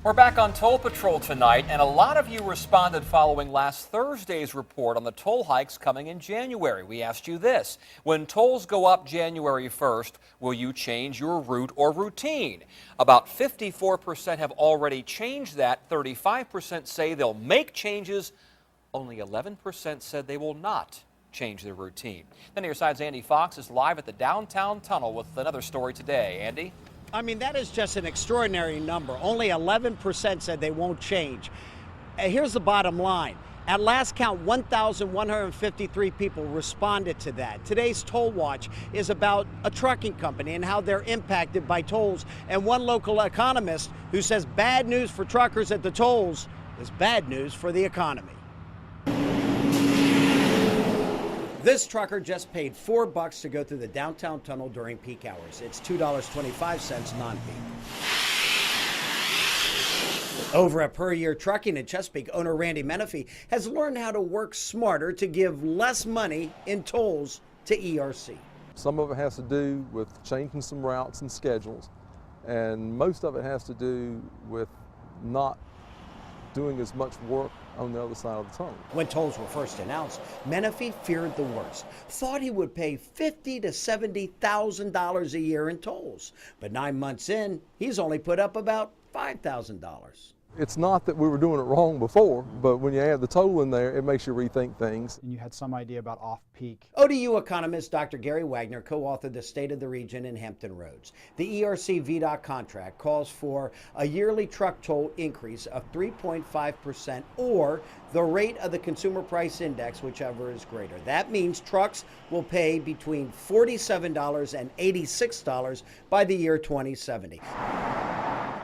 We're back on Toll Patrol tonight, and a lot of you responded following last Thursday's report on the toll hikes coming in January. We asked you this: when tolls go up January 1st, will you change your route or routine? About 54% have already changed that. 35% say they'll make changes. Only 11% said they will not change their routine. Then your side's Andy Fox is live at the downtown tunnel with another story today. Andy? I mean, that is just an extraordinary number. Only 11% said they won't change. Here's the bottom line. At last count, 1,153 people responded to that. Today's Toll Watch is about a trucking company and how they're impacted by tolls. And one local economist who says bad news for truckers at the tolls is bad news for the economy. This trucker just paid $4 to go through the downtown tunnel during peak hours. It's $2.25 non-peak. Over at Per Year Trucking in Chesapeake, owner Randy Menifee has learned how to work smarter to give less money in tolls to ERC. Some of it has to do with changing some routes and schedules, and most of it has to do with not doing as much work on the other side of the tunnel. When tolls were first announced, Menifee feared the worst, thought he would pay $50,000 to $70,000 a year in tolls. But 9 months in, he's only put up about $5,000. It's not that we were doing it wrong before, but when you add the toll in there, it makes you rethink things. And you had some idea about off-peak. ODU economist Dr. Gary Wagner co-authored the State of the Region in Hampton Roads. The ERC VDOT contract calls for a yearly truck toll increase of 3.5% or the rate of the Consumer Price Index, whichever is greater. That means trucks will pay between $47 and $86 by the year 2070.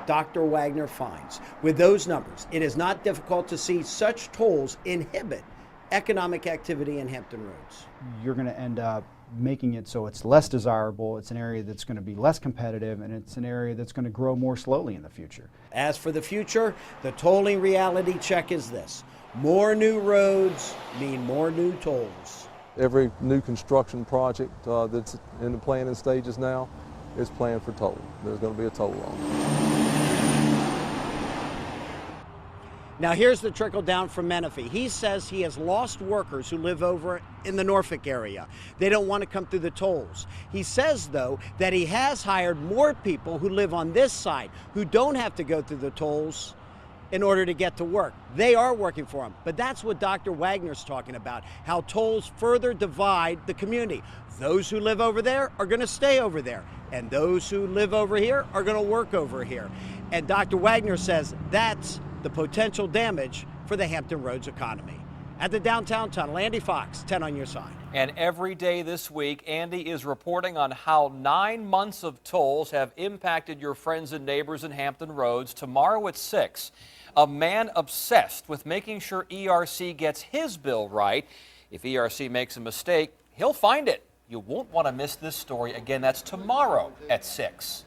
Dr. Wagner finds, with those numbers, it is not difficult to see such tolls inhibit economic activity in Hampton Roads. You're going to end up making it so it's less desirable, it's an area that's going to be less competitive, and it's an area that's going to grow more slowly in the future. As for the future, the tolling reality check is this: more new roads mean more new tolls. Every new construction project that's in the planning stages now is planned for toll. There's going to be a toll on it. Now here's the trickle down from Menifee. He says he has lost workers who live over in the Norfolk area. They don't want to come through the tolls. He says, though, that he has hired more people who live on this side who don't have to go through the tolls in order to get to work. They are working for him. But that's what Dr. Wagner's talking about, how tolls further divide the community. Those who live over there are going to stay over there, and those who live over here are going to work over here. And Dr. Wagner says that's the potential damage for the Hampton Roads economy. At the downtown tunnel, Andy Fox, 10 on your side. And every day this week, Andy is reporting on how 9 months of tolls have impacted your friends and neighbors in Hampton Roads. Tomorrow at 6, a man obsessed with making sure ERC gets his bill right. If ERC makes a mistake, he'll find it. You won't want to miss this story. Again, that's tomorrow at 6.